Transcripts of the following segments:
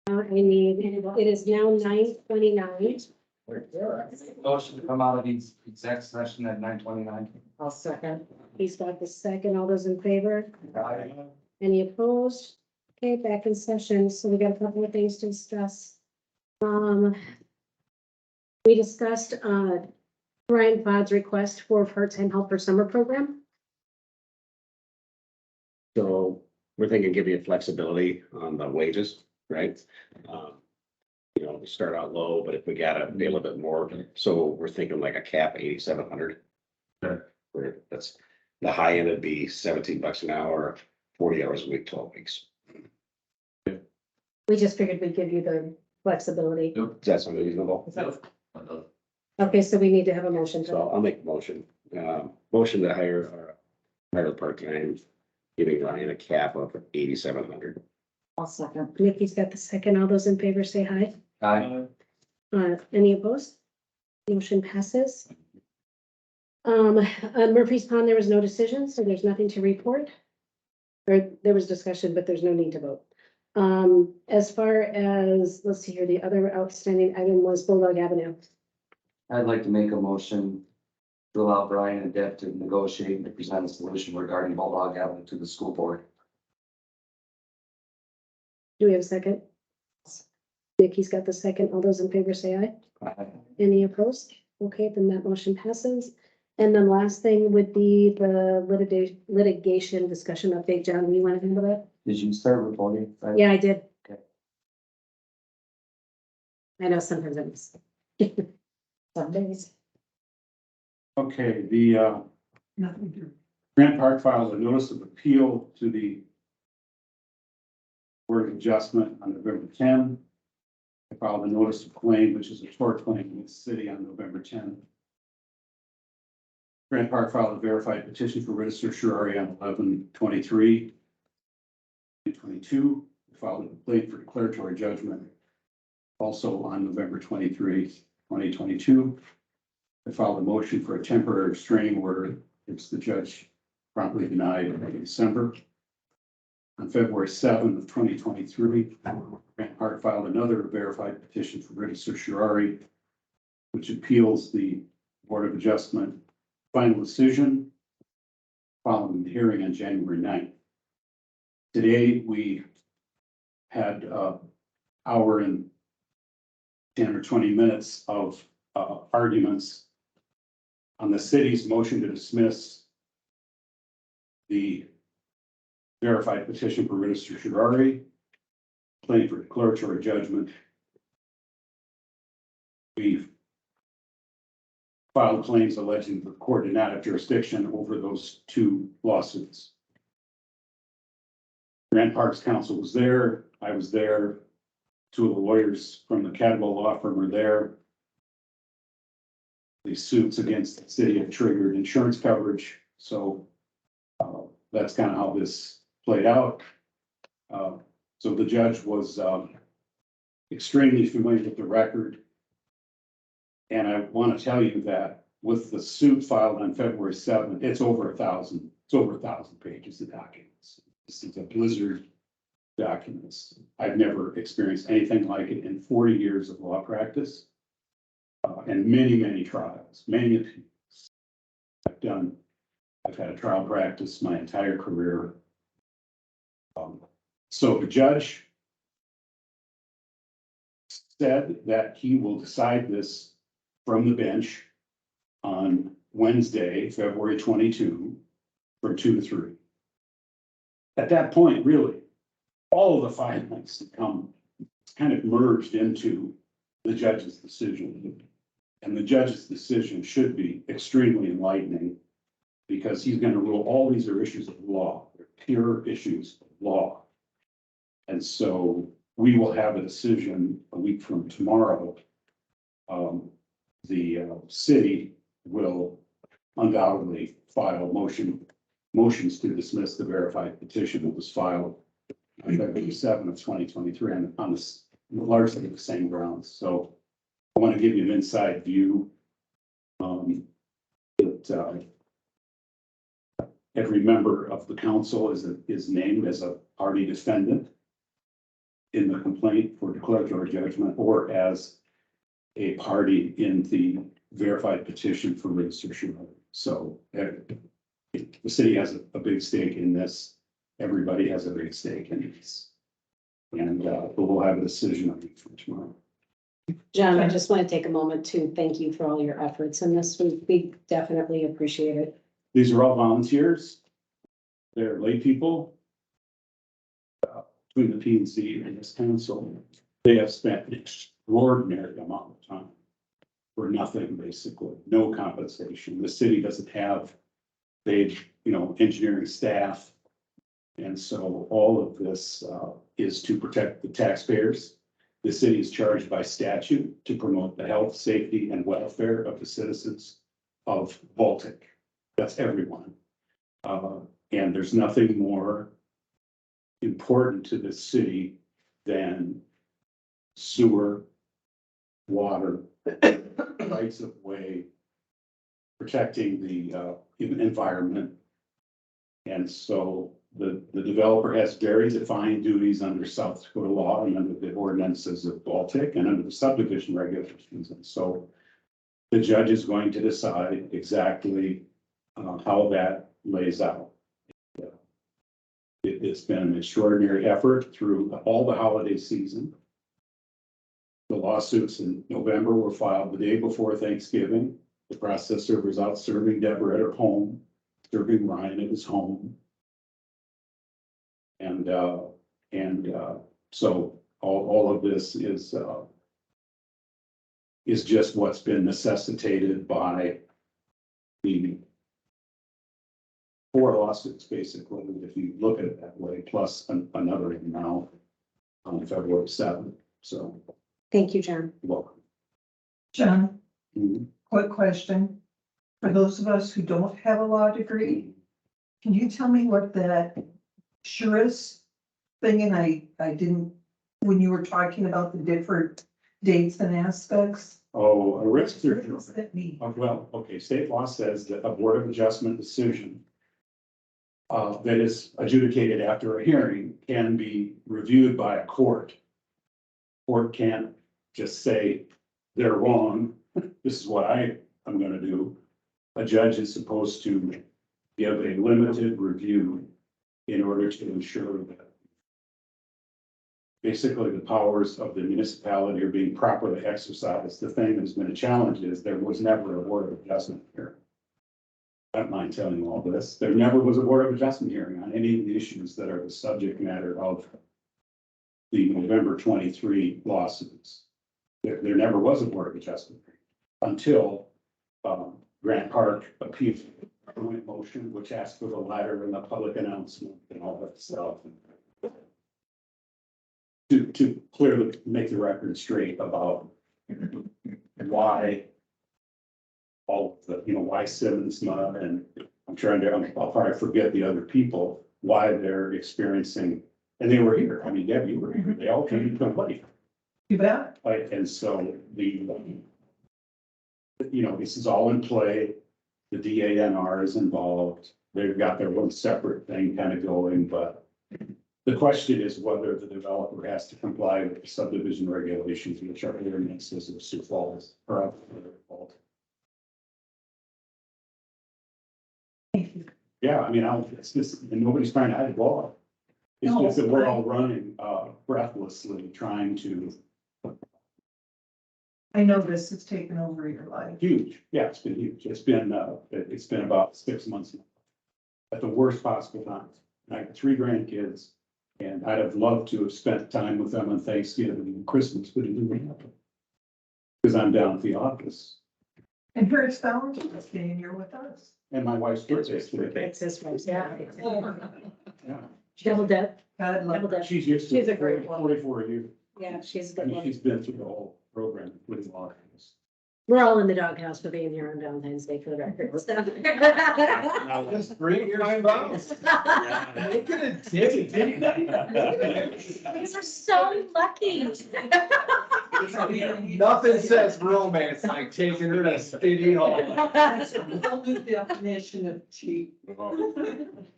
It is now 9:29. Motion to come out of these exec session at 9:29. I'll second. He's got the second. All those in favor? Any opposed? Okay, back in session. So we got a couple of things to discuss. We discussed, Brian Todd's request for part-time help for summer program. So we're thinking give you flexibility on the wages, right? You know, we start out low, but if we gotta be a little bit more, so we're thinking like a cap 8,700. Sure. Where that's, the high end would be $17 an hour, 40 hours a week, 12 weeks. We just figured we'd give you the flexibility. Is that something reasonable? Okay, so we need to have a motion. So I'll make a motion, motion to hire part-time, giving Ryan a cap of 8,700. I'll second. Nikki's got the second. All those in favor say aye. Aye. Any opposed? Motion passes. On Murphy's Pond, there was no decision, so there's nothing to report. Or there was discussion, but there's no need to vote. As far as, let's see here, the other outstanding item was Bulldog Avenue. I'd like to make a motion to allow Brian and Deb to negotiate and to present a solution regarding Bulldog Avenue to the school board. Do we have a second? Nikki's got the second. All those in favor say aye. Aye. Any opposed? Okay, then that motion passes. And then last thing would be the litigation discussion update. John, you want to handle that? Did you start reporting? Yeah, I did. Okay. I know sometimes I miss. Some days. Okay, the Grant Park filed a notice of appeal to the Board of Adjustment on November 10. I filed a notice of claim, which is a tort claim with the city on November 10. Grant Park filed a verified petition for writ of certiorari on 11/23/2022. Filed a complaint for declaratory judgment also on November 23, 2022. I filed a motion for a temporary restraining order, which the judge promptly denied in December. On February 7th of 2023, Grant Park filed another verified petition for writ of certiorari, which appeals the Board of Adjustment final decision following the hearing on January 9th. Today, we had an hour and 10 or 20 minutes of arguments on the city's motion to dismiss the verified petition for writ of certiorari, claim for declaratory judgment. We've filed claims alleging the court did not have jurisdiction over those two lawsuits. Grant Park's counsel was there. I was there. Two of the lawyers from the Cadwell law firm were there. These suits against the city have triggered insurance coverage. So that's kind of how this played out. So the judge was extremely familiar with the record. And I want to tell you that with the suit filed on February 7th, it's over 1,000. It's over 1,000 pages of documents. This is a blizzard documents. I've never experienced anything like it in 40 years of law practice. And many, many trials, many appeals I've done. I've had a trial practice my entire career. So the judge said that he will decide this from the bench on Wednesday, February 22, from 2 to 3. At that point, really, all of the findings come kind of merged into the judge's decision. And the judge's decision should be extremely enlightening because he's going to rule all these are issues of law. They're pure issues of law. And so we will have a decision a week from tomorrow. The city will undoubtedly file motions to dismiss the verified petition that was filed on February 7th of 2023 on this largely the same grounds. So I want to give you an inside view that every member of the council is named as a party defendant in the complaint for declaratory judgment or as a party in the verified petition for reassertion. So the city has a big stake in this. Everybody has a big stake in this. And we'll have a decision on it for tomorrow. John, I just want to take a moment to thank you for all your efforts in this. We definitely appreciate it. These are all volunteers. They're lay people. Between the P and Z and this council, they have spent an extraordinary amount of time for nothing, basically, no compensation. The city doesn't have, engineering staff. And so all of this is to protect the taxpayers. The city is charged by statute to promote the health, safety, and welfare of the citizens of Baltic. That's everyone. And there's nothing more important to the city than sewer, water, rights of way, protecting the environment. And so the developer has very defined duties under South Dakota law and under the ordinances of Baltic and under the subdivision regulations. And so the judge is going to decide exactly how that lays out. It's been an extraordinary effort through all the holiday season. The lawsuits in November were filed the day before Thanksgiving. The processor was out serving Deborah at her home, serving Ryan at his home. And so all of this is just what's been necessitated by the 4 lawsuits, basically, if you look at it that way, plus another one now on February 7th. So, Thank you, John. you're welcome. John, Mhm. quick question. For those of us who don't have a law degree, can you tell me what that surest thing, and I didn't, when you were talking about the different dates and aspects? Oh, a risk. What does that mean? Well, okay, state law says that a board of adjustment decision that is adjudicated after a hearing can be reviewed by a court. Court can't just say they're wrong. This is what I am going to do. A judge is supposed to give a limited review in order to ensure that basically the powers of the municipality are being properly exercised. The thing that's been a challenge is there was never a board of adjustment here. I don't mind telling you all this. There never was a board of adjustment hearing on any of the issues that are the subject matter of the November 23 lawsuits. There never was a board of adjustment until Grant Park appealed the joint motion, which asked for the letter and the public announcement and all that stuff. To clearly make the record straight about why all of the, why Simmons, and I'll probably forget the other people, why they're experiencing, and they were here. I mean, Deb, you were here. They all came to complain. You bet. Right, and so this is all in play. The DANR is involved. They've got their one separate thing kind of going, but the question is whether the developer has to comply with the subdivision regulations, which are ordinances of Sioux Falls or of fault. Yeah, I mean, it's just, and nobody's trying to hide the ball. It's No, just that we're all running breathlessly trying to. I know this has taken over your life. Huge, yeah, it's been huge. It's been about 6 months now. At the worst possible time. I have 3 grandkids, and I'd have loved to have spent time with them on Thanksgiving and Christmas, but it didn't happen. Because I'm down at the office, And here it's Valentine's Day and you're with us. and my wife's birthday is today. It's his wife's, yeah. Yeah, Double dip, God love double her. dip. she's used to She's a it great for woman. 44 years. Yeah, she's a I good mean, one. she's been through the whole program with law. We're all in the doghouse for being here on Valentine's Day for the record. So. Just 3 years vows. Make it a date. These are so lucky. Nothing says romance like taking her to City Hall. That's a whole new definition of cheap.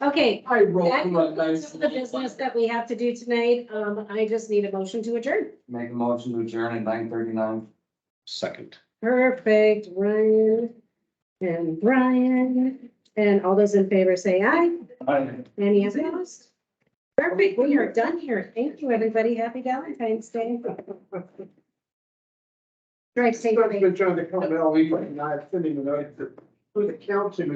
Okay, I wrote that her a concludes nice. the business that we have to do tonight. I just need a motion to adjourn. Make a motion to adjourn at 9:39. Second. Perfect, Ryan and Brian, and all those in favor say aye. Any opposed? Perfect, we are done here. Thank you, everybody. Happy Valentine's Day. Right, say your name. Been trying to come out, we, not sitting, for the council.